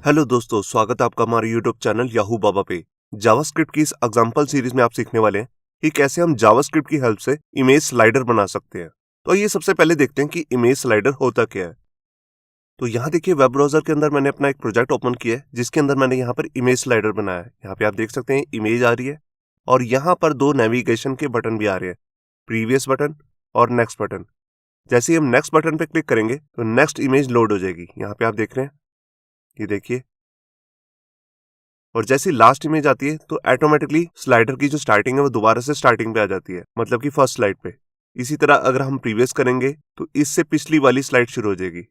Hello दोस्तों, स्वागत है आपका हमारे यूट्यूब चैनल याहू बाबा पे। जावास्क्रिप्ट की इस एग्जांपल सीरीज में आप सीखने वाले हैं कि कैसे हम जावास्क्रिप्ट की हेल्प से इमेज स्लाइडर बना सकते हैं। तो ये सबसे पहले देखते हैं कि इमेज स्लाइडर होता क्या है। तो यहाँ देखिए, वेब ब्राउजर के अंदर मैंने अपना एक प्रोजेक्ट ओपन किया है जिसके अंदर मैंने यहाँ पर इमेज स्लाइडर बनाया है। यहाँ पे आप देख सकते हैं इमेज आ रही है और यहाँ पर दो नेविगेशन के बटन भी आ रहे हैं, प्रीवियस बटन और नेक्स्ट बटन। जैसे ही हम नेक्स्ट बटन पे क्लिक करेंगे तो नेक्स्ट इमेज लोड हो जाएगी। यहाँ पे आप देख रहे हैं, ये देखिए। और जैसी लास्ट इमेज आती है तो ऑटोमेटिकली स्लाइडर की जो स्टार्टिंग है वो दोबारा से स्टार्टिंग पे आ जाती है, मतलब कि फर्स्ट स्लाइड पे। इसी तरह अगर हम प्रीवियस करेंगे तो इससे पिछली वाली स्लाइड शुरू हो जाएगी।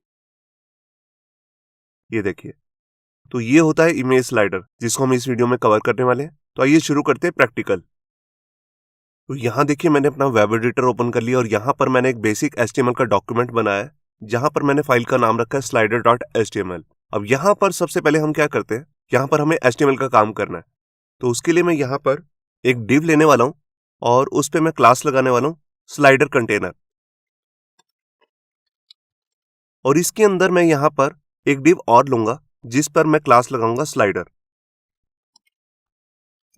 ये देखिए, तो ये होता है इमेज स्लाइडर जिसको हम इस वीडियो में कवर करने वाले हैं। तो आइए शुरू करते हैं प्रैक्टिकल। तो यहाँ देखिए, मैंने अपना वेब एडिटर ओपन कर लिया और यहाँ पर मैंने एक बेसिक HTML का डॉक्यूमेंट बनाया है जहां पर मैंने फाइल का नाम रखा है slider.html। अब यहाँ पर सबसे पहले हम क्या करते हैं, यहाँ पर हमें HTML का काम करना है। तो उसके लिए मैं यहाँ पर एक डिव लेने वाला हूं और उस पे मैं क्लास लगाने वाला हूं स्लाइडर कंटेनर। और इसके अंदर मैं यहाँ पर एक डिव और लूंगा जिस पर मैं क्लास लगाऊंगा स्लाइडर।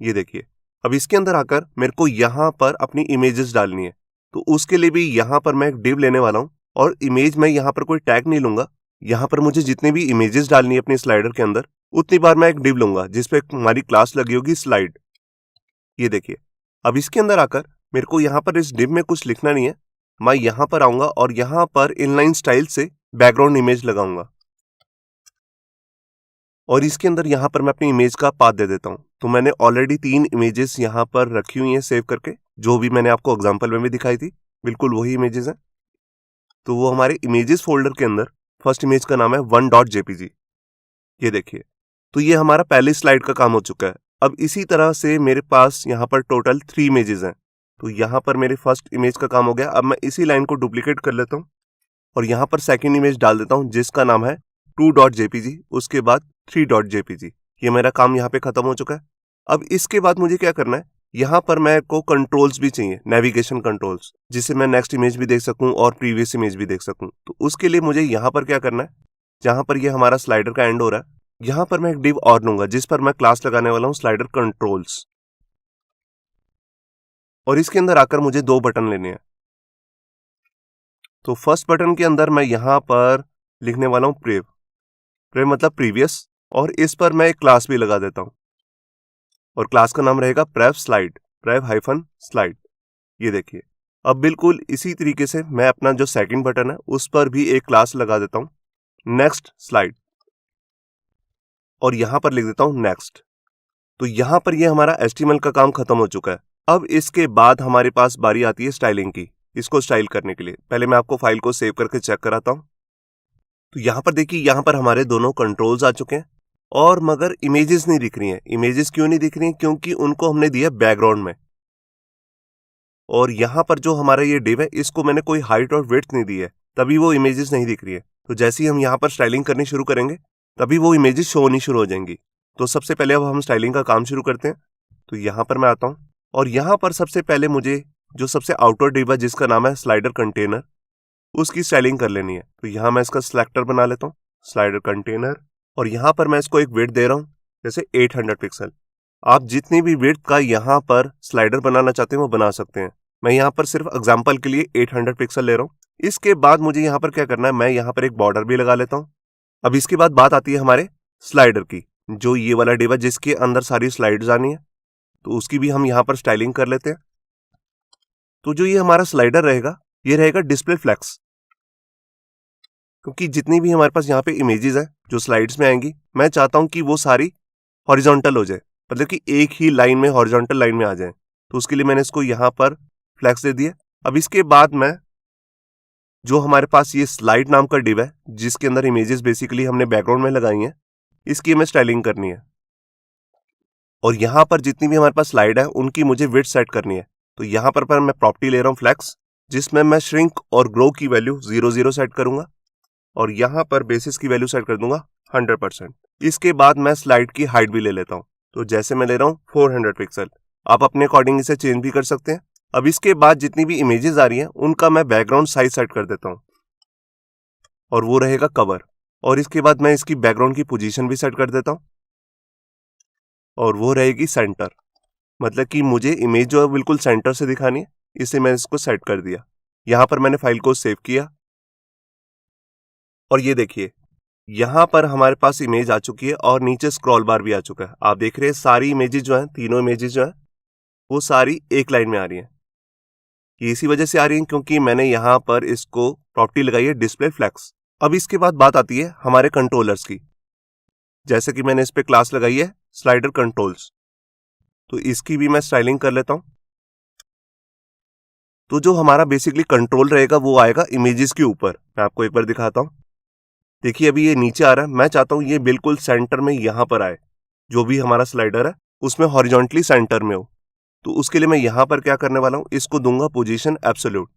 ये देखिए, अब इसके अंदर आकर मेरे को यहाँ पर अपनी इमेजेस डालनी है। तो उसके लिए भी यहाँ पर मैं एक डिव लेने वाला हूँ और इमेज में यहाँ पर कोई टैग नहीं लूंगा। यहाँ पर मुझे जितने भी इमेजेस डालनी है अपनी स्लाइडर के अंदर उतनी बार मैं एक डिव लूंगा जिसपे हमारी क्लास लगी होगी स्लाइड। ये देखिए, अब इसके अंदर आकर मेरे को यहाँ पर इस डिव में कुछ लिखना नहीं है। मैं यहाँ पर आऊंगा और यहाँ पर इनलाइन स्टाइल से बैकग्राउंड इमेज लगाऊंगा और इसके अंदर यहाँ पर मैं अपनी इमेज का पाथ दे देता हूँ। तो मैंने ऑलरेडी 3 इमेजेस यहाँ पर रखी हुई हैं सेव करके, जो भी मैंने आपको एग्जांपल में भी दिखाई थी, बिल्कुल वही इमेजेस हैं। तो वो हमारे इमेजेस फोल्डर के अंदर फर्स्ट इमेज का नाम है 1.jpg। ये देखिए, तो ये हमारा पहले स्लाइड का काम हो चुका है। अब इसी तरह से मेरे पास यहाँ पर टोटल 3 इमेजेस हैं। तो यहाँ पर मेरे फर्स्ट इमेज का काम हो गया। अब मैं इसी लाइन को डुप्लीकेट कर लेता हूँ और यहाँ पर सेकंड इमेज डाल देता हूँ जिसका नाम है 2.jpg, उसके बाद 3.jpg। ये मेरा काम यहाँ पे खत्म हो चुका है। अब इसके बाद मुझे क्या करना है, यहाँ पर मेरे को कंट्रोल्स भी चाहिए, नेविगेशन कंट्रोल्स, जिससे मैं नेक्स्ट इमेज भी देख सकूं और प्रीवियस इमेज भी देख सकूं। तो उसके लिए मुझे यहाँ पर क्या करना है, जहां पर ये हमारा स्लाइडर का एंड हो रहा है, यहाँ पर मैं एक डिव और लूंगा जिस पर मैं क्लास लगाने वाला हूँ स्लाइडर कंट्रोल्स। और इसके अंदर आकर मुझे 2 बटन लेने हैं। तो फर्स्ट बटन के अंदर मैं यहाँ पर लिखने वाला हूँ प्रेव मतलब प्रीवियस, और इस पर मैं एक क्लास भी लगा देता हूं और क्लास का नाम रहेगा प्रेव स्लाइड, प्रेव-स्लाइड। ये देखिए, अब बिल्कुल इसी तरीके से मैं अपना जो सेकंड बटन है उस पर भी एक क्लास लगा देता हूं, नेक्स्ट स्लाइड, और यहां पर लिख देता हूं नेक्स्ट। तो यहां पर ये हमारा HTML का काम खत्म हो चुका है। अब इसके बाद हमारे पास बारी आती है स्टाइलिंग की। इसको स्टाइल करने के लिए पहले मैं आपको फाइल को सेव करके चेक कराता हूं। तो यहाँ पर देखिए, यहाँ पर हमारे दोनों कंट्रोल्स आ चुके हैं और मगर इमेजेस नहीं दिख रही हैं। इमेजेस क्यों नहीं दिख रही हैं? क्योंकि उनको हमने दिया बैकग्राउंड में। और यहाँ पर जो हमारा ये डिव है इसको मैंने कोई हाइट और विड्थ नहीं दी है, तभी वो इमेजेस नहीं दिख रही है। तो जैसे ही हम यहाँ पर स्टाइलिंग करनी शुरू करेंगे तभी वो इमेजेस शो होनी शुरू हो जाएंगी। तो सबसे पहले अब हम स्टाइलिंग का काम शुरू करते हैं। तो यहाँ पर मैं आता हूँ और यहाँ पर सबसे पहले मुझे जो सबसे आउटर डिव है जिसका नाम है स्लाइडर कंटेनर, उसकी स्टाइलिंग कर लेनी है। तो यहाँ मैं इसका सिलेक्टर बना लेता हूँ, स्लाइडर कंटेनर, और यहाँ पर मैं इसको एक विड्थ दे रहा हूँ जैसे 800 पिक्सल। आप जितनी भी विड्थ का यहाँ पर स्लाइडर बनाना चाहते हैं वो बना सकते हैं। मैं यहाँ पर सिर्फ एग्जांपल के लिए 800 पिक्सल ले रहा हूँ। इसके बाद मुझे यहाँ पर क्या करना है, मैं यहाँ पर एक बॉर्डर भी लगा लेता हूँ। अब इसके बाद बात आती है हमारे स्लाइडर की, जो ये वाला डिव है जिसके अंदर सारी स्लाइड्स आनी है, तो उसकी भी हम यहाँ पर स्टाइलिंग कर लेते हैं। तो जो ये हमारा स्लाइडर रहेगा ये रहेगा डिस्प्ले फ्लेक्स, क्योंकि जितनी भी हमारे पास यहाँ पे इमेजेस है जो स्लाइड्स में आएंगी, मैं चाहता हूं कि वो सारी हॉरिजॉन्टल हो जाए, मतलब कि एक ही लाइन में, हॉरिजॉन्टल लाइन में आ जाए। तो उसके लिए मैंने इसको यहाँ पर फ्लैक्स दे दिया। अब इसके बाद मैं जो हमारे पास ये स्लाइड नाम का डिव है जिसके अंदर इमेजेस बेसिकली हमने बैकग्राउंड में लगाई हैं, इसकी हमें स्टाइलिंग करनी है। और यहाँ पर जितनी भी हमारे पास स्लाइड है उनकी मुझे विड्थ सेट करनी है। तो यहाँ पर मैं प्रॉपर्टी ले रहा हूँ फ्लैक्स, जिसमें मैं श्रिंक और ग्रो की वैल्यू 0 सेट करूंगा और यहाँ पर बेसिस की वैल्यू सेट कर दूंगा 100%। इसके बाद मैं स्लाइड की हाइट भी ले लेता हूँ। तो जैसे मैं ले रहा हूँ 400 पिक्सल, आप अपने अकॉर्डिंग इसे चेंज भी कर सकते हैं। अब इसके बाद जितनी भी इमेजेस आ रही हैं उनका मैं बैकग्राउंड साइज सेट कर देता हूँ और वो रहेगा कवर। और इसके बाद मैं इसकी बैकग्राउंड की पोजीशन भी सेट कर देता हूं और वो रहेगी सेंटर, मतलब कि मुझे इमेज जो है बिल्कुल सेंटर से दिखानी है, इसलिए मैंने इसको सेट कर दिया। यहां पर मैंने फाइल को सेव किया और ये देखिए यहां पर हमारे पास इमेज आ चुकी है और नीचे स्क्रॉल बार भी आ चुका है। आप देख रहे हैं सारी इमेजेस जो हैं, तीनों इमेजेस जो हैं वो सारी एक लाइन में आ रही हैं। ये इसी वजह से आ रही हैं क्योंकि मैंने यहां पर इसको प्रॉपर्टी लगाई है डिस्प्ले फ्लेक्स। अब इसके बाद बात आती है हमारे कंट्रोलर्स की। जैसे कि मैंने इस पे क्लास लगाई है स्लाइडर कंट्रोल्स, तो इसकी भी मैं स्टाइलिंग कर लेता हूं। तो जो हमारा बेसिकली कंट्रोल रहेगा वो आएगा इमेजेस के ऊपर। मैं आपको एक बार दिखाता हूं। देखिए अभी ये नीचे आ रहा है, मैं चाहता हूं ये बिल्कुल सेंटर में यहां पर आए, जो भी हमारा स्लाइडर है उसमें हॉरिजॉन्टली सेंटर में हो। तो उसके लिए मैं यहां पर क्या करने वाला हूं, इसको दूंगा पोजीशन एब्सोल्यूट।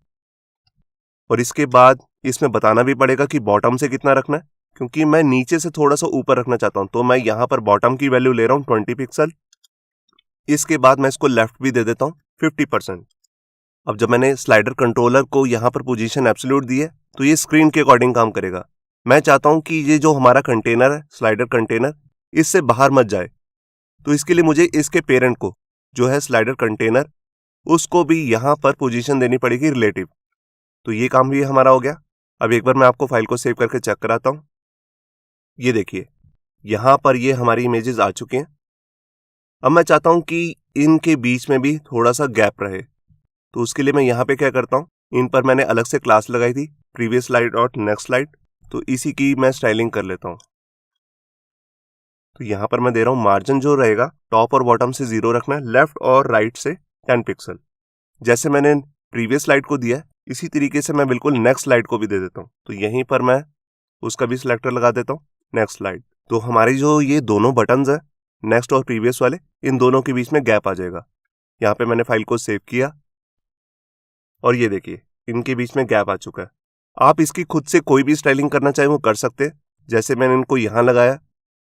और इसके बाद इसमें बताना भी पड़ेगा कि बॉटम से कितना रखना है, क्योंकि मैं नीचे से थोड़ा सा ऊपर रखना चाहता हूं। तो मैं यहां पर बॉटम की वैल्यू ले रहा हूं 20 पिक्सल। इसके बाद मैं इसको लेफ्ट भी दे देता हूं 50%। अब जब मैंने स्लाइडर कंट्रोलर को यहां पर पोजीशन एब्सोल्यूट दी है तो ये स्क्रीन के अकॉर्डिंग काम करेगा। मैं चाहता हूं कि ये जो हमारा कंटेनर है स्लाइडर कंटेनर, इससे बाहर मत जाए। तो इसके लिए मुझे इसके पेरेंट को जो है स्लाइडर कंटेनर, उसको भी यहां पर पोजीशन देनी पड़ेगी रिलेटिव। तो ये काम भी हमारा हो गया। अब एक बार मैं आपको फाइल को सेव करके चेक कराता हूं। ये देखिए यहां पर ये हमारी इमेजेस आ चुकी हैं। अब मैं चाहता हूं कि इनके बीच में भी थोड़ा सा गैप रहे। तो उसके लिए मैं यहां पे क्या करता हूं, इन पर मैंने अलग से क्लास लगाई थी प्रीवियस स्लाइड और नेक्स्ट स्लाइड, तो इसी की मैं स्टाइलिंग कर लेता हूं। तो यहां पर मैं दे रहा हूं मार्जिन जो रहेगा टॉप और बॉटम से 0 रखना है, लेफ्ट और राइट से 10 पिक्सल। जैसे मैंने प्रीवियस स्लाइड को दिया इसी तरीके से मैं बिल्कुल नेक्स्ट स्लाइड को भी दे देता हूं। तो यहीं पर मैं उसका भी सिलेक्टर लगा देता हूं नेक्स्ट स्लाइड। तो हमारी जो ये दोनों बटन्स है नेक्स्ट और प्रीवियस वाले, इन दोनों के बीच में गैप आ जाएगा। यहाँ पे मैंने फाइल को सेव किया और ये देखिए इनके बीच में गैप आ चुका है। आप इसकी खुद से कोई भी स्टाइलिंग करना चाहे वो कर सकते हैं। जैसे मैंने इनको यहां लगाया,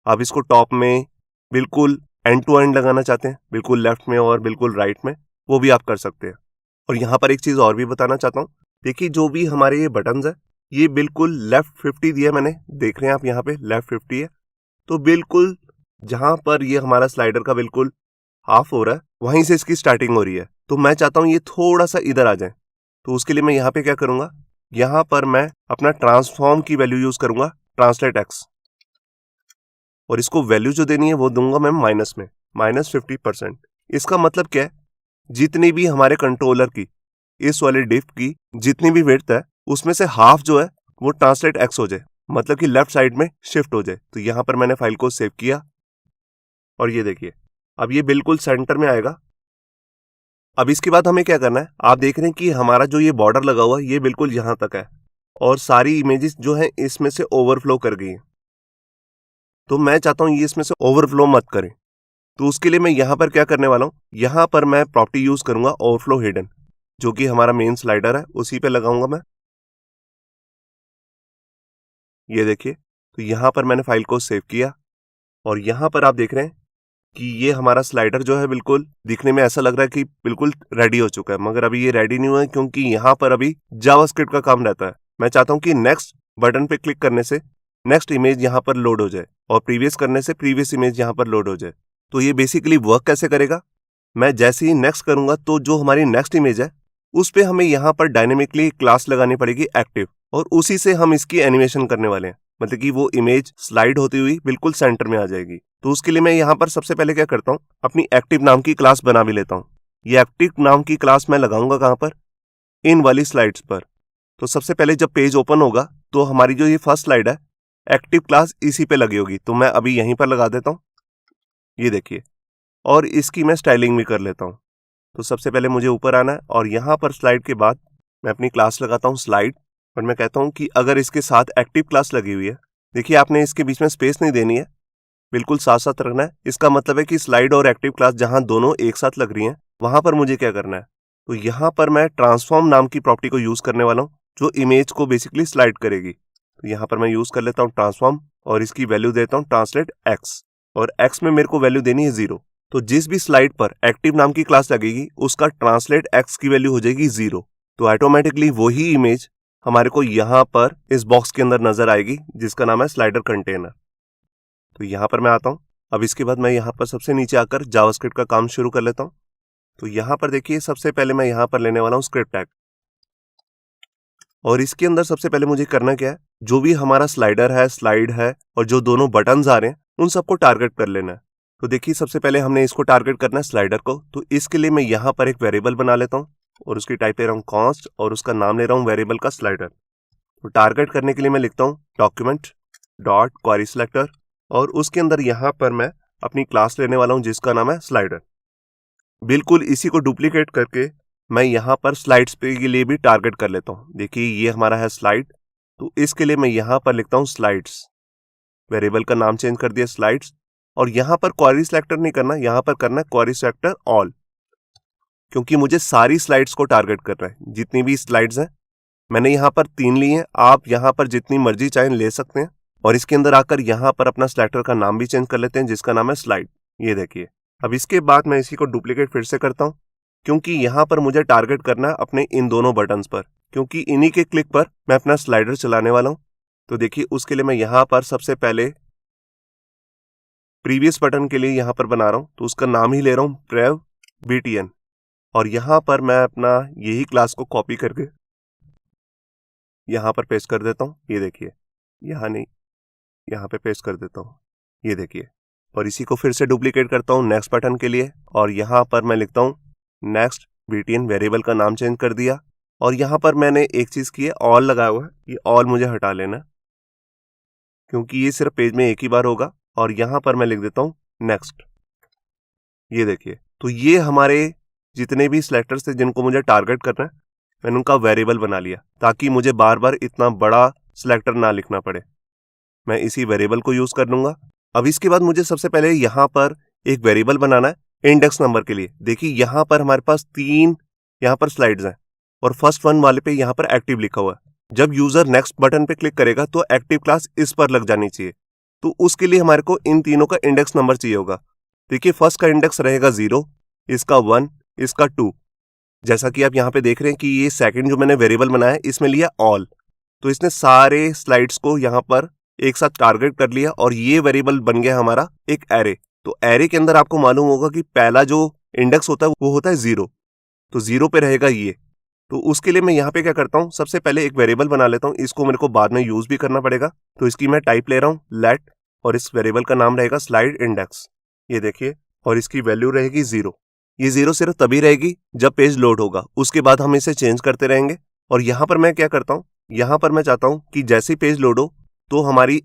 आप इसको टॉप में बिल्कुल एंड टू एंड लगाना चाहते हैं, बिल्कुल लेफ्ट में और बिल्कुल राइट में, वो भी आप कर सकते हैं। और यहां पर एक चीज और भी बताना चाहता हूं। देखिए जो भी हमारे ये बटन्स है ये बिल्कुल लेफ्ट 50 दिया मैंने, देख रहे हैं आप यहाँ पे लेफ्ट 50 है। तो बिल्कुल जहां पर ये हमारा स्लाइडर का बिल्कुल हाफ हो रहा है वहीं से इसकी स्टार्टिंग हो रही है। तो मैं चाहता हूं ये थोड़ा सा इधर आ जाए। तो उसके लिए मैं यहाँ पे क्या करूंगा, यहां पर मैं अपना ट्रांसफॉर्म की वैल्यू यूज करूंगा ट्रांसलेट एक्स, और इसको वैल्यू जो देनी है वो दूंगा मैं माइनस में, -50%। इसका मतलब क्या है, जितनी भी हमारे कंट्रोलर की इस वाले डिफ की जितनी भी विड्थ है उसमें से हाफ जो है वो ट्रांसलेट एक्स हो जाए, मतलब कि लेफ्ट साइड में शिफ्ट हो जाए। तो यहां पर मैंने फाइल को सेव किया और ये देखिए अब ये बिल्कुल सेंटर में आएगा। अब इसके बाद हमें क्या करना है, आप देख रहे हैं कि हमारा जो ये बॉर्डर लगा हुआ है ये बिल्कुल यहां तक है और सारी इमेजेस जो है इसमें से ओवरफ्लो कर गई हैं। तो मैं चाहता हूं ये इसमें से ओवरफ्लो मत करें। तो उसके लिए मैं यहां पर क्या करने वाला हूं, यहां पर मैं प्रॉपर्टी यूज करूंगा ओवरफ्लो हिडन, जो कि हमारा मेन स्लाइडर है उसी पे लगाऊंगा मैं। ये देखिए तो यहां पर मैंने फाइल को सेव किया और यहां पर आप देख रहे हैं कि ये हमारा स्लाइडर जो है बिल्कुल दिखने में ऐसा लग रहा है कि बिल्कुल रेडी हो चुका है, मगर अभी ये रेडी नहीं हुआ है क्योंकि यहां पर अभी जावास्क्रिप्ट का काम रहता है। मैं चाहता हूं कि नेक्स्ट बटन पे क्लिक करने से नेक्स्ट इमेज यहां पर लोड हो जाए और प्रीवियस करने से प्रीवियस इमेज यहां पर लोड हो जाए। तो ये बेसिकली वर्क कैसे करेगा, मैं जैसे ही नेक्स्ट करूंगा तो जो हमारी नेक्स्ट इमेज है उस पे हमें यहाँ पर डायनेमिकली क्लास लगानी पड़ेगी एक्टिव, और उसी से हम इसकी एनिमेशन करने वाले हैं, मतलब कि वो इमेज स्लाइड होती हुई बिल्कुल सेंटर में आ जाएगी। तो उसके लिए मैं यहाँ पर सबसे पहले क्या करता हूँ, अपनी एक्टिव नाम की क्लास बना भी लेता हूँ। ये एक्टिव नाम की क्लास मैं लगाऊंगा कहाँ पर, इन वाली स्लाइड्स पर। तो सबसे पहले जब पेज ओपन होगा तो हमारी जो ये फर्स्ट स्लाइड है एक्टिव क्लास इसी पे लगी होगी। तो मैं अभी यहीं पर लगा देता हूँ, ये देखिए, और इसकी मैं स्टाइलिंग भी कर लेता हूँ। तो सबसे पहले मुझे ऊपर आना है और यहाँ पर स्लाइड के बाद मैं अपनी क्लास लगाता हूँ स्लाइड, और मैं कहता हूँ कि अगर इसके साथ एक्टिव क्लास लगी हुई है, देखिए आपने इसके बीच में स्पेस नहीं देनी है, बिल्कुल साथ साथ रखना है। इसका मतलब है कि स्लाइड और एक्टिव क्लास जहां दोनों एक साथ लग रही हैं वहां पर मुझे क्या करना है, तो यहां पर मैं ट्रांसफॉर्म नाम की प्रॉपर्टी को यूज करने वाला हूं जो इमेज को बेसिकली स्लाइड करेगी। तो यहां पर मैं यूज कर लेता हूं ट्रांसफॉर्म और इसकी वैल्यू देता हूं ट्रांसलेट एक्स, और एक्स में मेरे को वैल्यू देनी है 0। तो जिस भी स्लाइड पर एक्टिव नाम की क्लास लगेगी उसका ट्रांसलेट एक्स की वैल्यू हो जाएगी 0। तो ऑटोमेटिकली वही इमेज हमारे को यहाँ पर इस बॉक्स के अंदर नजर आएगी जिसका नाम है स्लाइडर कंटेनर। तो यहाँ पर मैं आता हूँ। अब इसके बाद मैं यहाँ पर सबसे नीचे आकर जावास्क्रिप्ट का काम शुरू कर लेता हूँ। तो यहाँ पर देखिए सबसे पहले मैं यहाँ पर लेने वाला हूँ स्क्रिप्ट टैग, और इसके अंदर सबसे पहले मुझे करना क्या है, जो भी हमारा स्लाइडर है, स्लाइड है और जो दोनों बटन्स आ रहे हैं उन सबको टारगेट कर लेना है। तो देखिए सबसे पहले हमने इसको टारगेट करना है स्लाइडर को। तो इसके लिए मैं यहाँ पर एक वेरिएबल बना लेता हूँ और उसकी टाइप ले रहा हूँ कॉन्स्ट और उसका नाम ले रहा हूँ वेरिएबल का स्लाइडर। तो टारगेट करने के लिए मैं लिखता हूँ डॉक्यूमेंट डॉट क्वेरी सिलेक्टर और उसके अंदर यहाँ पर मैं अपनी क्लास लेने वाला हूँ जिसका नाम है स्लाइडर। बिल्कुल इसी को डुप्लीकेट करके मैं यहाँ पर स्लाइड्स पे के लिए भी टारगेट कर लेता हूँ। देखिए ये हमारा है स्लाइड, तो इसके लिए मैं यहाँ पर लिखता हूँ स्लाइड्स, वेरिएबल का नाम चेंज कर दिया स्लाइड्स। और यहाँ पर क्वेरी सिलेक्टर नहीं करना, यहाँ पर करना है क्वेरी सिलेक्टर ऑल, क्योंकि मुझे सारी स्लाइड्स को टारगेट कर रहा है। जितनी भी स्लाइड्स हैं मैंने यहाँ पर 3 ली हैं, आप यहाँ पर जितनी मर्जी चाहें ले सकते हैं। और इसके अंदर आकर यहाँ पर अपना सिलेक्टर का नाम भी चेंज कर लेते हैं जिसका नाम है स्लाइड। ये देखिए अब इसके बाद मैं इसी को डुप्लीकेट फिर से करता हूँ, क्योंकि यहाँ पर मुझे टारगेट करना है अपने इन दोनों बटन्स पर, क्योंकि इन्हीं के क्लिक पर मैं अपना स्लाइडर चलाने वाला हूँ। तो देखिए उसके लिए मैं यहाँ पर सबसे पहले प्रीवियस बटन के लिए यहाँ पर बना रहा हूँ, तो उसका नाम ही ले रहा हूँ प्रेव BTN। और यहाँ पर मैं अपना यही क्लास को कॉपी करके यहाँ पर पेस्ट कर देता हूँ। ये देखिए, यहाँ नहीं, यहाँ पे पेस्ट कर देता हूँ। ये देखिए, और इसी को फिर से डुप्लीकेट करता हूँ नेक्स्ट बटन के लिए और यहाँ पर मैं लिखता हूँ नेक्स्ट BTN, वेरिएबल का नाम चेंज कर दिया। और यहाँ पर मैंने एक चीज की है, ऑल लगाया हुआ है, ये ऑल मुझे हटा लेना क्योंकि ये सिर्फ पेज में एक ही बार होगा। और यहाँ पर मैं लिख देता हूँ नेक्स्ट। ये देखिए, तो ये हमारे जितने भी सिलेक्टर्स थे जिनको मुझे टारगेट करना है मैंने उनका वेरिएबल बना लिया, ताकि मुझे बार बार इतना बड़ा सिलेक्टर ना लिखना पड़े। मैं इसी वेरिएबल को यूज कर लूंगा। अब इसके बाद मुझे सबसे पहले यहाँ पर एक वेरिएबल बनाना है इंडेक्स नंबर के लिए। देखिए यहाँ पर हमारे पास 3 यहाँ पर स्लाइड्स हैं और फर्स्ट वन वाले पे यहाँ पर एक्टिव लिखा हुआ है। जब यूजर नेक्स्ट बटन पे क्लिक करेगा तो एक्टिव क्लास इस पर लग जानी चाहिए। तो उसके लिए हमारे को इन तीनों का इंडेक्स नंबर चाहिए होगा। देखिए फर्स्ट का इंडेक्स रहेगा 0, इसका 1, इसका 2। जैसा कि आप यहाँ पे देख रहे हैं कि ये सेकंड जो मैंने वेरिएबल बनाया इसमें लिया ऑल, तो इसने सारे स्लाइड्स को यहाँ पर एक साथ टारगेट कर लिया और ये वेरिएबल बन गया हमारा एक एरे। तो एरे के अंदर आपको मालूम होगा कि पहला जो इंडेक्स होता है वो होता है 0, तो 0 पे रहेगा ये। तो उसके लिए मैं यहाँ पे क्या करता हूँ, सबसे पहले एक वेरिएबल बना लेता हूँ, इसको मेरे को बाद में यूज भी करना पड़ेगा। तो इसकी मैं टाइप ले रहा हूँ लेट और इस वेरिएबल का नाम रहेगा स्लाइड इंडेक्स। ये देखिए, और इसकी वैल्यू रहेगी 0। ये 0 सिर्फ तभी रहेगी जब पेज लोड होगा, उसके बाद हम इसे चेंज करते रहेंगे। और यहाँ पर मैं क्या करता हूँ, यहाँ पर मैं चाहता हूँ कि जैसे ही पेज लोड हो तो हमारी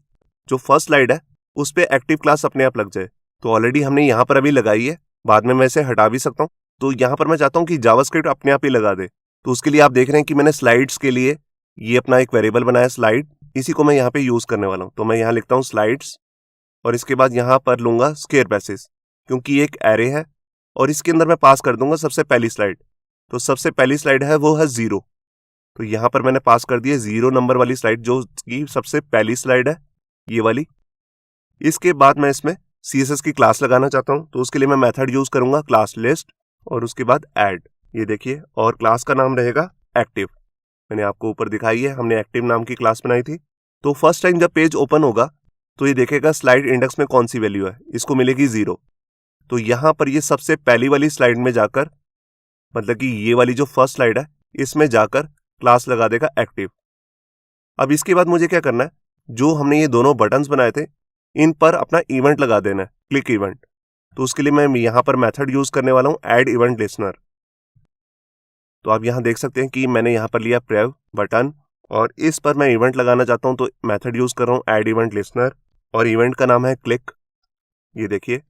जो फर्स्ट स्लाइड है उस पे एक्टिव क्लास अपने आप लग जाए। तो ऑलरेडी हमने यहाँ पर अभी लगाई है, बाद में मैं इसे हटा भी सकता हूँ। तो यहाँ पर मैं चाहता हूँ कि जावास्क्रिप्ट अपने आप ही लगा दे। तो उसके लिए आप देख रहे हैं कि मैंने स्लाइड्स के लिए ये अपना एक वेरिएबल बनाया स्लाइड, इसी को मैं यहाँ पे यूज करने वाला हूँ। तो मैं यहाँ लिखता हूँ स्लाइड्स और इसके बाद यहाँ पर लूंगा स्क्वायर ब्रेसेस, क्योंकि ये एक एरे है और इसके अंदर मैं पास कर दूंगा सबसे पहली स्लाइड। तो सबसे पहली स्लाइड है वो है 0, तो यहाँ पर मैंने पास कर दिया 0 नंबर वाली स्लाइड जो की सबसे पहली स्लाइड है, ये वाली। इसके बाद मैं इसमें CSS की क्लास लगाना चाहता हूँ, तो उसके लिए मैं मेथड यूज करूंगा क्लास लिस्ट और उसके बाद ऐड। ये देखिए, और क्लास का नाम रहेगा एक्टिव। मैंने आपको ऊपर दिखाई है, हमने एक्टिव नाम की क्लास बनाई थी। तो फर्स्ट टाइम जब पेज ओपन होगा तो ये देखेगा स्लाइड इंडेक्स में कौन सी वैल्यू है, इसको मिलेगी 0। तो यहाँ पर ये सबसे पहली वाली स्लाइड में जाकर, मतलब कि ये वाली जो फर्स्ट स्लाइड है इसमें जाकर क्लास लगा देगा एक्टिव। अब इसके बाद मुझे क्या करना है, जो हमने ये दोनों बटन्स बनाए थे इन पर अपना इवेंट लगा देना है, क्लिक इवेंट। तो उसके लिए मैं यहाँ पर मेथड यूज करने वाला हूँ ऐड इवेंट लिसनर। तो आप यहाँ देख सकते हैं कि मैंने यहाँ पर लिया प्रेव बटन और इस पर मैं इवेंट लगाना चाहता हूँ, तो मेथड यूज कर रहा हूँ ऐड इवेंट लिसनर और इवेंट का नाम है क्लिक। ये देखिए,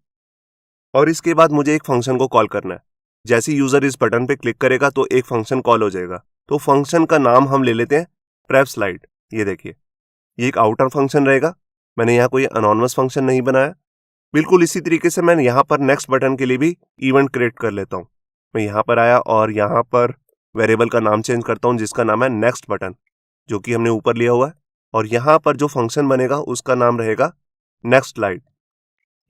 और इसके बाद मुझे एक फंक्शन को कॉल करना है। जैसे यूजर इस बटन पे क्लिक करेगा तो एक फंक्शन कॉल हो जाएगा। तो फंक्शन का नाम हम ले लेते हैं प्रेव स्लाइड। ये देखिए, ये एक आउटर फंक्शन रहेगा। मैंने यहाँ कोई अनोनिमस फंक्शन नहीं बनाया। बिल्कुल इसी तरीके से मैं यहाँ पर नेक्स्ट बटन के लिए भी इवेंट क्रिएट कर लेता हूँ। मैं यहाँ पर आया और यहाँ पर वेरिएबल का नाम चेंज करता हूँ जिसका नाम है नेक्स्ट बटन, जो कि हमने ऊपर लिया हुआ है। और यहाँ पर जो फंक्शन बनेगा उसका नाम रहेगा नेक्स्ट स्लाइड।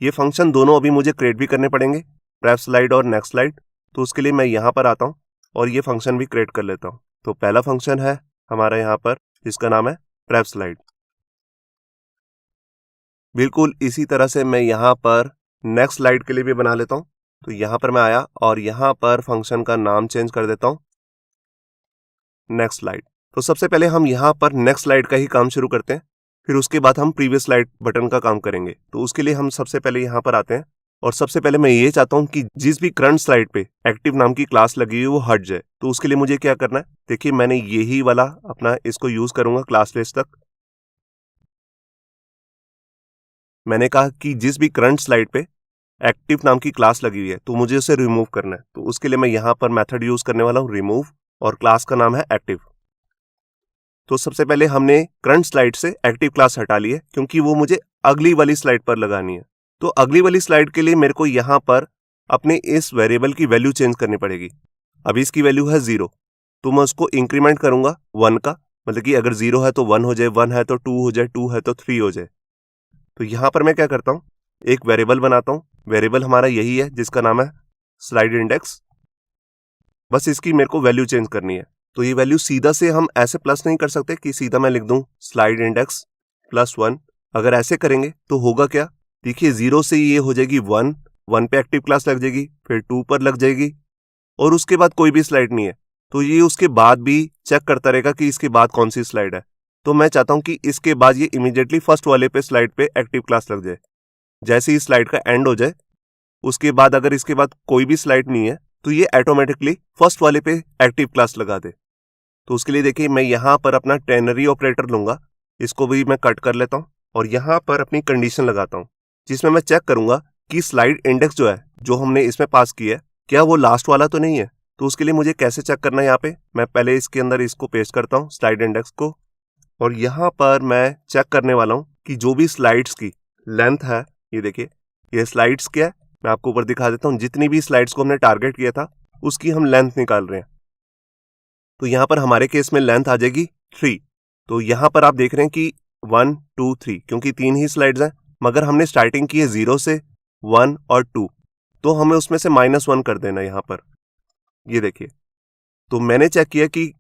ये फंक्शन दोनों अभी मुझे क्रिएट भी करने पड़ेंगे, प्रेव स्लाइड और नेक्स्ट स्लाइड। तो उसके लिए मैं यहाँ पर आता हूँ और ये फंक्शन भी क्रिएट कर लेता हूँ। तो पहला फंक्शन है हमारा यहाँ पर, जिसका नाम है प्रेप स्लाइड। बिल्कुल इसी तरह से मैं यहाँ पर नेक्स्ट स्लाइड के लिए भी बना लेता हूँ। तो यहाँ पर मैं आया और यहाँ पर फंक्शन का नाम चेंज कर देता हूँ नेक्स्ट स्लाइड। तो सबसे पहले हम यहाँ पर नेक्स्ट स्लाइड का ही काम शुरू करते हैं, फिर उसके बाद हम प्रीवियस स्लाइड बटन का काम करेंगे। तो उसके लिए हम सबसे पहले यहाँ पर आते हैं और सबसे पहले मैं ये चाहता हूँ कि जिस भी करंट स्लाइड पे एक्टिव नाम की क्लास लगी हुई वो हट जाए। तो उसके लिए मुझे क्या करना है, देखिए मैंने यही वाला अपना इसको यूज करूंगा क्लास लिस्ट तक। मैंने कहा कि जिस भी करंट स्लाइड पे एक्टिव नाम की क्लास लगी हुई है तो मुझे उसे रिमूव करना है। तो उसके लिए मैं यहाँ पर मेथड यूज करने वाला हूँ रिमूव, और क्लास का नाम है एक्टिव। तो सबसे पहले हमने करंट स्लाइड से एक्टिव क्लास हटा ली है क्योंकि वो मुझे अगली वाली स्लाइड पर लगानी है। तो अगली वाली स्लाइड के लिए मेरे को यहाँ पर अपने इस वेरिएबल की वैल्यू चेंज करनी पड़ेगी। अभी इसकी वैल्यू है 0, तो मैं उसको इंक्रीमेंट करूंगा 1 का, मतलब कि अगर 0 है तो 1 हो जाए, 1 है तो 2 हो जाए, 2 है तो 3 हो जाए। तो यहाँ पर मैं क्या करता हूँ, एक वेरिएबल बनाता हूँ। वेरिएबल हमारा यही है जिसका नाम है स्लाइड इंडेक्स। बस इसकी मेरे को वैल्यू चेंज करनी है। तो ये वैल्यू सीधा से हम ऐसे प्लस नहीं कर सकते कि सीधा मैं लिख दूं स्लाइड इंडेक्स +1। अगर ऐसे करेंगे तो होगा क्या, देखिए 0 से ये हो जाएगी 1, 1 पे एक्टिव क्लास लग जाएगी, फिर 2 पर लग जाएगी और उसके बाद कोई भी स्लाइड नहीं है। तो ये उसके बाद भी चेक करता रहेगा कि इसके बाद कौन सी स्लाइड है। तो मैं चाहता हूं कि इसके बाद ये इमीडिएटली फर्स्ट वाले पे स्लाइड पे एक्टिव क्लास लग जाए। जैसे ही स्लाइड का एंड हो जाए उसके बाद अगर इसके बाद कोई भी स्लाइड नहीं है तो ये ऑटोमेटिकली फर्स्ट वाले पे एक्टिव क्लास लगा दे। तो उसके लिए देखिए मैं यहाँ पर अपना टेनरी ऑपरेटर लूंगा, इसको भी मैं कट कर लेता हूँ और यहाँ पर अपनी कंडीशन लगाता हूँ जिसमें मैं चेक करूंगा कि स्लाइड इंडेक्स जो है जो हमने इसमें पास किया है क्या वो लास्ट वाला तो नहीं है। तो उसके लिए मुझे कैसे चेक करना है, यहाँ पे मैं पहले इसके अंदर इसको पेस्ट करता हूँ स्लाइड इंडेक्स को, और यहाँ पर मैं चेक करने वाला हूँ कि जो भी स्लाइड्स की लेंथ है, ये देखिए ये स्लाइड्स क्या है, मैं आपको ऊपर दिखा देता हूँ। जितनी भी स्लाइड्स को हमने टारगेट किया था उसकी हम लेंथ निकाल रहे हैं। तो यहाँ पर हमारे केस में लेंथ आ जाएगी 3। तो यहाँ पर आप देख रहे हैं कि 1 2 3 क्योंकि 3 ही स्लाइड्स हैं, मगर हमने स्टार्टिंग की है 0 से 1 और 2, तो हमें उसमें से -1 कर देना यहाँ पर। ये देखिए, तो मैंने चेक किया कि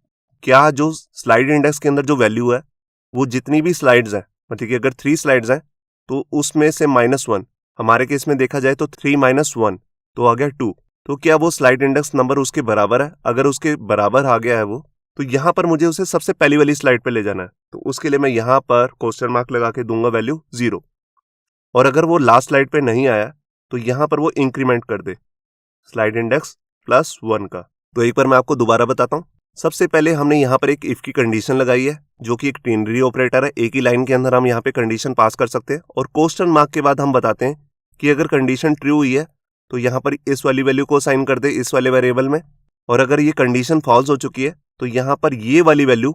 क्या जो स्लाइड इंडेक्स के अंदर जो वैल्यू है वो जितनी भी स्लाइड्स हैं, मतलब कि अगर 3 स्लाइड्स हैं तो उसमें से -1, हमारे केस में देखा जाए तो 3 - 1 तो आ गया 2। तो क्या वो स्लाइड इंडेक्स नंबर उसके बराबर है? अगर उसके बराबर आ गया है वो, तो यहाँ पर मुझे उसे सबसे पहली वाली स्लाइड पे ले जाना है। तो उसके लिए मैं यहाँ पर क्वेश्चन मार्क लगा के दूंगा वैल्यू 0, और अगर वो लास्ट स्लाइड पे नहीं आया तो यहाँ पर वो इंक्रीमेंट कर दे स्लाइड इंडेक्स +1 का। तो एक बार मैं आपको दोबारा बताता हूँ। सबसे पहले हमने यहाँ पर एक इफ की कंडीशन लगाई है जो कि एक टेनरी ऑपरेटर है। एक ही लाइन के अंदर हम यहाँ पे कंडीशन पास कर सकते हैं, और क्वेश्चन मार्क के बाद हम बताते हैं कि अगर कंडीशन ट्रू हुई है तो यहाँ पर इस वाली वैल्यू को असाइन कर दे इस वाले वेरिएबल में, और अगर ये कंडीशन फॉल्स हो चुकी है तो यहाँ पर ये वाली वैल्यू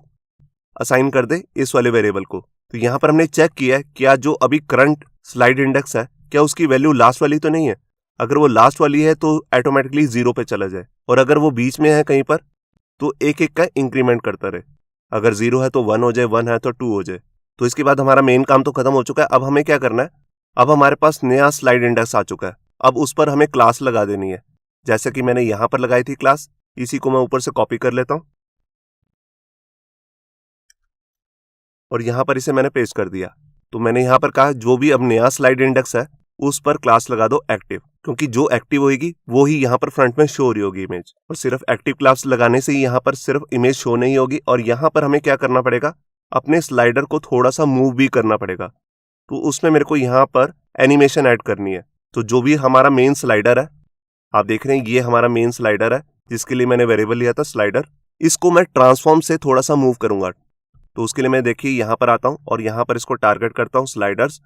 असाइन कर दे इस वाले वेरिएबल को। तो यहाँ पर हमने चेक किया है क्या जो अभी करंट स्लाइड इंडेक्स है क्या उसकी वैल्यू लास्ट वाली तो नहीं है। अगर वो लास्ट वाली है तो ऑटोमेटिकली 0 पे चला जाए, और अगर वो बीच में है कहीं पर तो एक एक का इंक्रीमेंट करता रहे। अगर 0 है तो 1 हो जाए, 1 है तो 2 हो जाए। तो इसके बाद हमारा मेन काम तो खत्म हो चुका है। अब हमें क्या करना है, अब हमारे पास नया स्लाइड इंडेक्स आ चुका है। अब उस पर हमें क्लास लगा देनी है, जैसे कि मैंने यहां पर लगाई थी क्लास। इसी को मैं ऊपर से कॉपी कर लेता हूं और यहां पर इसे मैंने पेस्ट कर दिया। तो मैंने यहां पर कहा जो भी अब नया स्लाइड इंडेक्स है उस पर क्लास लगा दो एक्टिव, क्योंकि जो एक्टिव होगी वो ही यहाँ पर फ्रंट में शो हो रही होगी इमेज। और सिर्फ एक्टिव क्लास लगाने से ही यहाँ पर सिर्फ इमेज शो नहीं होगी, और यहाँ पर हमें क्या करना पड़ेगा, अपने स्लाइडर को थोड़ा सा मूव भी करना पड़ेगा। तो उसमें मेरे को यहाँ पर एनिमेशन ऐड करनी है। तो जो भी हमारा मेन स्लाइडर है, आप देख रहे हैं ये हमारा मेन स्लाइडर है जिसके लिए मैंने वेरिएबल लिया था स्लाइडर, इसको मैं ट्रांसफॉर्म से थोड़ा सा मूव करूंगा। तो उसके लिए मैं देखिए यहाँ पर आता हूँ और यहाँ पर इसको टारगेट करता हूँ स्लाइडर्स,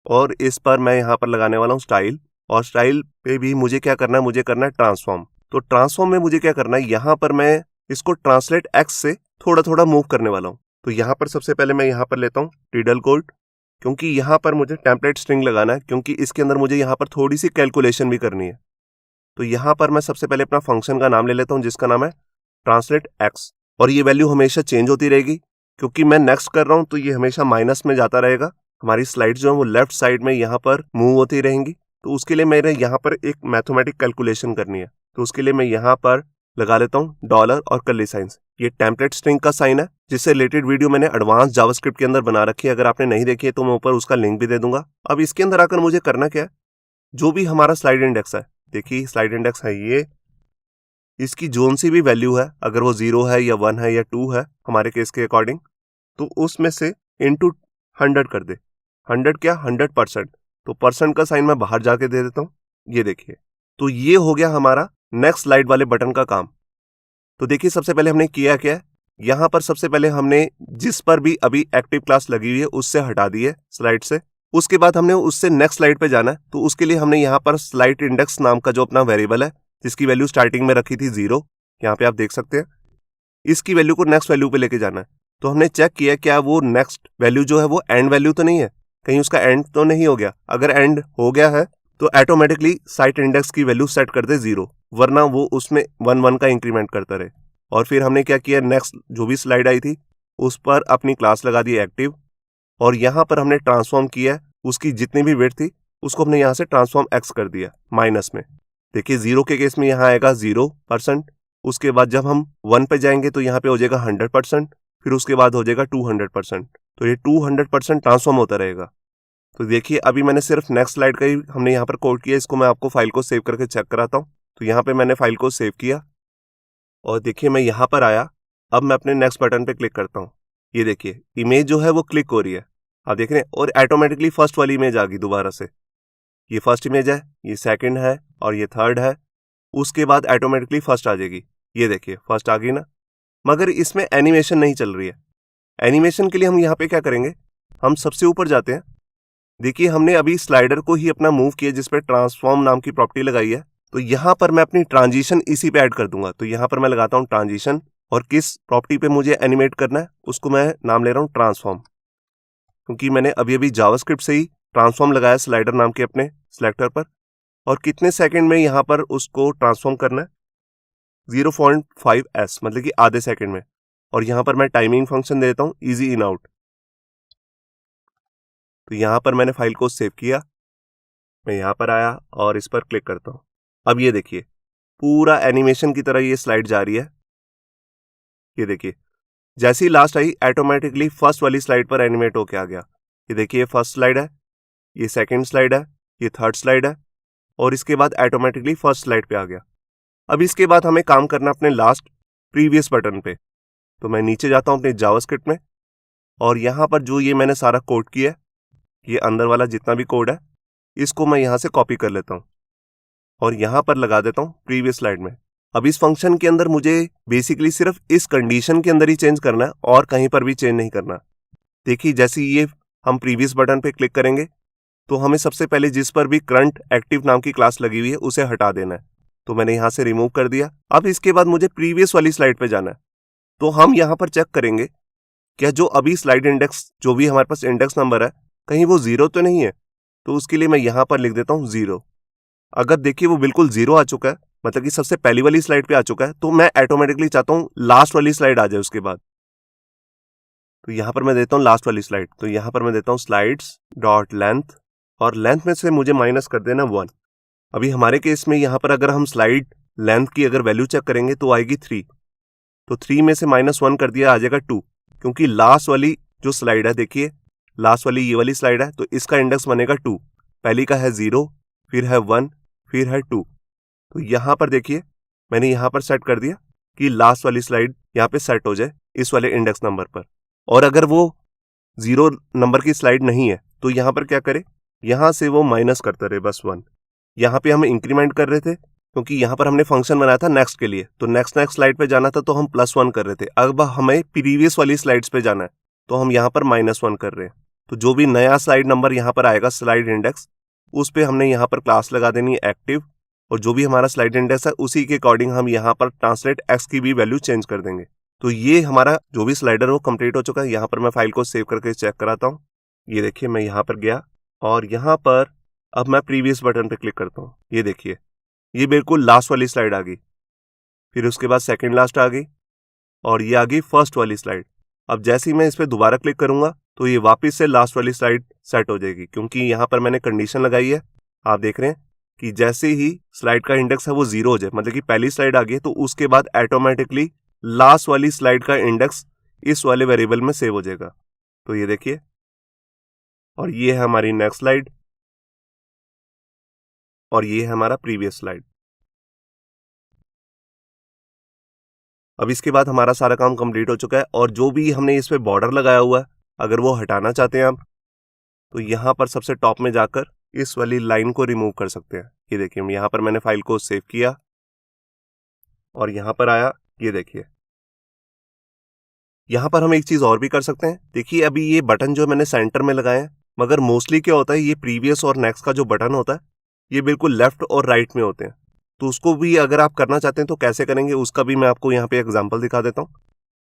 और इस पर मैं यहाँ पर लगाने वाला हूँ स्टाइल, और स्टाइल पे भी मुझे क्या करना है, मुझे करना है ट्रांसफॉर्म। तो ट्रांसफॉर्म में मुझे क्या करना है, यहाँ पर मैं इसको ट्रांसलेट एक्स से थोड़ा थोड़ा मूव करने वाला हूँ। तो यहाँ पर सबसे पहले मैं यहाँ पर लेता हूँ टिडल कोड, क्योंकि यहाँ पर मुझे टेम्पलेट स्ट्रिंग लगाना है, क्योंकि इसके अंदर मुझे यहाँ पर थोड़ी सी कैलकुलेशन भी करनी है। तो यहाँ पर मैं सबसे पहले अपना फंक्शन का नाम ले लेता हूँ जिसका नाम है ट्रांसलेट एक्स, और ये वैल्यू हमेशा चेंज होती रहेगी क्योंकि मैं नेक्स्ट कर रहा हूँ, तो ये हमेशा माइनस में जाता रहेगा। हमारी स्लाइड जो है वो लेफ्ट साइड में यहाँ पर मूव होती रहेंगी। तो उसके लिए मेरे यहाँ पर एक मैथमेटिक कैलकुलेशन करनी है। तो उसके लिए मैं यहाँ पर लगा लेता हूँ डॉलर और कर्ली साइंस। ये टेम्पलेट स्ट्रिंग का साइन है, जिससे रिलेटेड वीडियो मैंने एडवांस जावास्क्रिप्ट के अंदर बना रखी है। अगर आपने नहीं देखी है तो मैं ऊपर उसका लिंक भी दे दूंगा। अब इसके अंदर आकर मुझे करना क्या है, जो भी हमारा स्लाइड इंडेक्स है, देखिए स्लाइड इंडेक्स है ये, इसकी जोन सी भी वैल्यू है, अगर वो 0 है या 1 है या 2 है हमारे केस के अकॉर्डिंग, तो उसमें से इंटू 100 कर दे। 100 क्या, 100%। तो परसेंट का साइन मैं बाहर जाके दे देता हूँ, ये देखिए। तो ये हो गया हमारा नेक्स्ट स्लाइड वाले बटन का काम। तो देखिए सबसे पहले हमने किया क्या है, यहाँ पर सबसे पहले हमने जिस पर भी अभी एक्टिव क्लास लगी हुई है उससे हटा दी है स्लाइड से। उसके बाद हमने उससे नेक्स्ट स्लाइड पे जाना है, तो उसके लिए हमने यहाँ पर स्लाइड इंडेक्स नाम का जो अपना वेरिएबल है, जिसकी वैल्यू स्टार्टिंग में रखी थी 0, यहाँ पे आप देख सकते हैं, इसकी वैल्यू को नेक्स्ट वैल्यू पे लेके जाना है। तो हमने चेक किया क्या वो नेक्स्ट वैल्यू जो है वो एंड वैल्यू तो नहीं है, कहीं उसका एंड तो नहीं हो गया। अगर एंड हो गया है तो ऑटोमेटिकली साइट इंडेक्स की वैल्यू सेट कर दे 0, वरना वो उसमें 1 का इंक्रीमेंट करता रहे। और फिर हमने क्या किया, नेक्स्ट जो भी स्लाइड आई थी उस पर अपनी क्लास लगा दी एक्टिव, और यहाँ पर हमने ट्रांसफॉर्म किया, उसकी जितनी भी वेट थी उसको हमने यहाँ से ट्रांसफॉर्म एक्स कर दिया माइनस में। देखिए 0 के केस में यहाँ आएगा 0%, उसके बाद जब हम 1 पे जाएंगे तो यहाँ पे हो जाएगा 100%, फिर उसके बाद हो जाएगा 200%। तो ये 200% ट्रांसफॉर्म होता रहेगा। तो देखिए अभी मैंने सिर्फ नेक्स्ट स्लाइड का ही हमने यहाँ पर कोड किया, इसको मैं आपको फाइल को सेव करके चेक कराता हूँ। तो यहाँ पे मैंने फाइल को सेव किया और देखिए मैं यहाँ पर आया। अब मैं अपने नेक्स्ट बटन पे क्लिक करता हूँ, ये देखिए इमेज जो है वो क्लिक हो रही है, आप देख रहे हैं, और ऑटोमेटिकली फर्स्ट वाली इमेज आ गई दोबारा से। ये फर्स्ट इमेज है, ये सेकंड है और ये थर्ड है, उसके बाद ऑटोमेटिकली फर्स्ट आ जाएगी। ये देखिए फर्स्ट आ गई ना, मगर इसमें एनिमेशन नहीं चल रही है। एनिमेशन के लिए हम यहाँ पे क्या करेंगे, हम सबसे ऊपर जाते हैं। देखिए हमने अभी स्लाइडर को ही अपना मूव किया जिसपे ट्रांसफॉर्म नाम की प्रॉपर्टी लगाई है, तो यहाँ पर मैं अपनी ट्रांजिशन इसी पे ऐड कर दूंगा। तो यहाँ पर मैं लगाता हूँ ट्रांजिशन, और किस प्रॉपर्टी पे मुझे एनिमेट करना है उसको मैं नाम ले रहा हूँ ट्रांसफॉर्म, क्योंकि मैंने अभी अभी जावास्क्रिप्ट से ही ट्रांसफॉर्म लगाया स्लाइडर नाम के अपने सिलेक्टर पर। और कितने सेकंड में यहाँ पर उसको ट्रांसफॉर्म करना है, 0.5s, मतलब कि आधे सेकंड में। और यहाँ पर मैं टाइमिंग फंक्शन देता हूँ इजी इन आउट। तो यहाँ पर मैंने फाइल को सेव किया, मैं यहाँ पर आया और इस पर क्लिक करता हूँ। अब ये देखिए पूरा एनिमेशन की तरह ये स्लाइड जा रही है। ये देखिए जैसे ही लास्ट आई ऑटोमेटिकली फर्स्ट वाली स्लाइड पर एनिमेट होके आ गया। ये देखिए फर्स्ट स्लाइड है, ये सेकंड स्लाइड है, ये थर्ड स्लाइड है, और इसके बाद ऑटोमेटिकली फर्स्ट स्लाइड पे आ गया। अब इसके बाद हमें काम करना अपने लास्ट प्रीवियस बटन पे। तो मैं नीचे जाता हूँ अपने जावास्क्रिप्ट में, और यहाँ पर जो ये मैंने सारा कोड किया है, ये अंदर वाला जितना भी कोड है इसको मैं यहाँ से कॉपी कर लेता हूँ और यहाँ पर लगा देता हूँ प्रीवियस स्लाइड में। अब इस फंक्शन के अंदर मुझे बेसिकली सिर्फ इस कंडीशन के अंदर ही चेंज करना है और कहीं पर भी चेंज नहीं करना। देखिए जैसे ये हम प्रीवियस बटन पे क्लिक करेंगे तो हमें सबसे पहले जिस पर भी करंट एक्टिव नाम की क्लास लगी हुई है उसे हटा देना है। तो मैंने यहाँ से रिमूव कर दिया। अब इसके बाद मुझे प्रीवियस वाली स्लाइड पे जाना है। तो हम यहाँ पर चेक करेंगे क्या जो अभी स्लाइड इंडेक्स, जो भी हमारे पास इंडेक्स नंबर है, कहीं वो 0 तो नहीं है। तो उसके लिए मैं यहाँ पर लिख देता हूँ 0। अगर देखिए वो बिल्कुल 0 आ चुका है, मतलब कि सबसे पहली वाली स्लाइड पे आ चुका है, तो मैं ऑटोमेटिकली चाहता हूँ लास्ट वाली स्लाइड आ जाए उसके बाद। तो यहाँ पर मैं देता हूँ लास्ट वाली स्लाइड। तो यहाँ पर मैं देता हूँ स्लाइड्स डॉट लेंथ, और लेंथ में से मुझे माइनस कर देना 1। अभी हमारे केस में यहाँ पर अगर हम स्लाइड लेंथ की अगर वैल्यू चेक करेंगे तो आएगी 3। तो 3 में से -1 कर दिया, आ जाएगा 2, क्योंकि लास्ट वाली जो स्लाइड है, देखिए लास्ट वाली ये वाली स्लाइड है, तो इसका इंडेक्स बनेगा 2। पहली का है 0, फिर है 1, फिर है 2। तो यहाँ पर देखिए मैंने यहाँ पर सेट कर दिया कि लास्ट वाली स्लाइड यहाँ पे सेट हो जाए इस वाले इंडेक्स नंबर पर। और अगर वो 0 नंबर की स्लाइड नहीं है तो यहाँ पर क्या करे, यहाँ से वो माइनस करता रहे बस 1। यहाँ पे हम इंक्रीमेंट कर रहे थे क्योंकि यहाँ पर हमने फंक्शन बनाया था नेक्स्ट के लिए, तो नेक्स्ट स्लाइड पे जाना था तो हम +1 कर रहे थे। अब हमें प्रीवियस वाली स्लाइड्स पे जाना है तो हम यहाँ पर -1 कर रहे हैं। तो जो भी नया स्लाइड नंबर यहाँ पर आएगा स्लाइड इंडेक्स, उस पे हमने यहाँ पर क्लास लगा देनी है एक्टिव, और जो भी हमारा स्लाइड इंडेक्स है उसी के अकॉर्डिंग हम यहाँ पर ट्रांसलेट एक्स की भी वैल्यू चेंज कर देंगे। तो ये हमारा जो भी स्लाइडर वो कंप्लीट हो चुका है। यहाँ पर मैं फाइल को सेव करके चेक कराता हूँ। ये देखिए मैं यहाँ पर गया और यहाँ पर अब मैं प्रीवियस बटन पे क्लिक करता हूँ। ये देखिए ये बिल्कुल लास्ट वाली स्लाइड आ गई, फिर उसके बाद सेकेंड लास्ट आ गई, और ये आ गई फर्स्ट वाली स्लाइड। अब जैसे ही मैं इस पर दोबारा क्लिक करूंगा तो ये वापस से लास्ट वाली स्लाइड सेट हो जाएगी, क्योंकि यहाँ पर मैंने कंडीशन लगाई है। आप देख रहे हैं कि जैसे ही स्लाइड का इंडेक्स है वो 0 हो जाए, मतलब कि पहली स्लाइड आ गई, तो उसके बाद ऑटोमेटिकली लास्ट वाली स्लाइड का इंडेक्स इस वाले वेरिएबल में सेव हो जाएगा। तो ये देखिए, और ये है हमारी नेक्स्ट स्लाइड, और ये है हमारा प्रीवियस स्लाइड। अब इसके बाद हमारा सारा काम कंप्लीट हो चुका है, और जो भी हमने इस पे बॉर्डर लगाया हुआ है, अगर वो हटाना चाहते हैं आप, तो यहाँ पर सबसे टॉप में जाकर इस वाली लाइन को रिमूव कर सकते हैं। ये देखिए, यहाँ पर मैंने फाइल को सेव किया और यहाँ पर आया, ये देखिए। यहाँ पर हम एक चीज और भी कर सकते हैं। देखिए, अभी ये बटन जो मैंने सेंटर में लगाए हैं, मगर मोस्टली क्या होता है, ये प्रीवियस और नेक्स्ट का जो बटन होता है, ये बिल्कुल लेफ्ट और राइट में होते हैं। तो उसको भी अगर आप करना चाहते हैं तो कैसे करेंगे, उसका भी मैं आपको यहाँ पे एग्जांपल दिखा देता हूँ।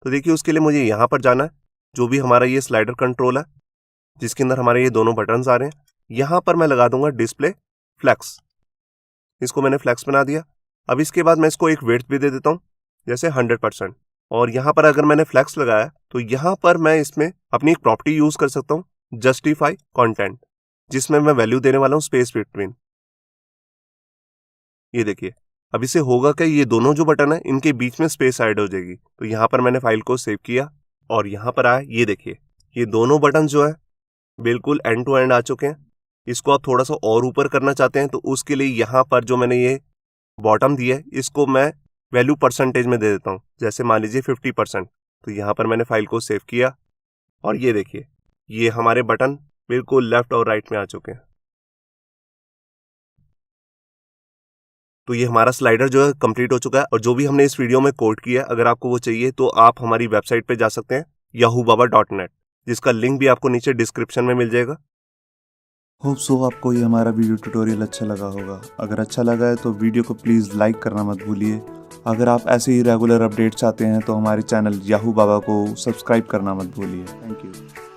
तो देखिए, उसके लिए मुझे यहाँ पर जाना है, जो भी हमारा ये स्लाइडर कंट्रोल है, जिसके अंदर हमारे ये दोनों बटन्स आ रहे हैं। यहाँ पर मैं लगा दूंगा डिस्प्ले फ्लैक्स। इसको मैंने फ्लैक्स बना दिया। अब इसके बाद मैं इसको एक विड्थ भी दे देता हूँ, जैसे 100%। और यहाँ पर अगर मैंने फ्लैक्स लगाया तो यहाँ पर मैं इसमें अपनी एक प्रॉपर्टी यूज कर सकता हूँ, जस्टिफाई कंटेंट, जिसमें मैं वैल्यू देने वाला हूँ स्पेस बिटवीन। ये देखिए, अब इसे होगा कि ये दोनों जो बटन है, इनके बीच में स्पेस ऐड हो जाएगी। तो यहाँ पर मैंने फाइल को सेव किया और यहाँ पर आया, ये देखिए, ये दोनों बटन जो है बिल्कुल एंड टू एंड आ चुके हैं। इसको आप थोड़ा सा और ऊपर करना चाहते हैं तो उसके लिए यहाँ पर जो मैंने ये बॉटम दिया है, इसको मैं वैल्यू परसेंटेज में दे देता हूँ, जैसे मान लीजिए 50%। तो यहाँ पर मैंने फाइल को सेव किया और ये देखिए, ये हमारे बटन बिल्कुल लेफ्ट और राइट में आ चुके हैं। तो ये हमारा स्लाइडर जो है कंप्लीट हो चुका है, और जो भी हमने इस वीडियो में कोड किया है, अगर आपको वो चाहिए तो आप हमारी वेबसाइट पे जा सकते हैं yahubaba.net, जिसका लिंक भी आपको नीचे डिस्क्रिप्शन में मिल जाएगा। होप सो आपको ये हमारा वीडियो ट्यूटोरियल अच्छा लगा होगा। अगर अच्छा लगा है तो वीडियो को प्लीज़ लाइक करना मत भूलिए। अगर आप ऐसे ही रेगुलर अपडेट चाहते हैं तो हमारे चैनल याहू बाबा को सब्सक्राइब करना मत भूलिए। Thank you.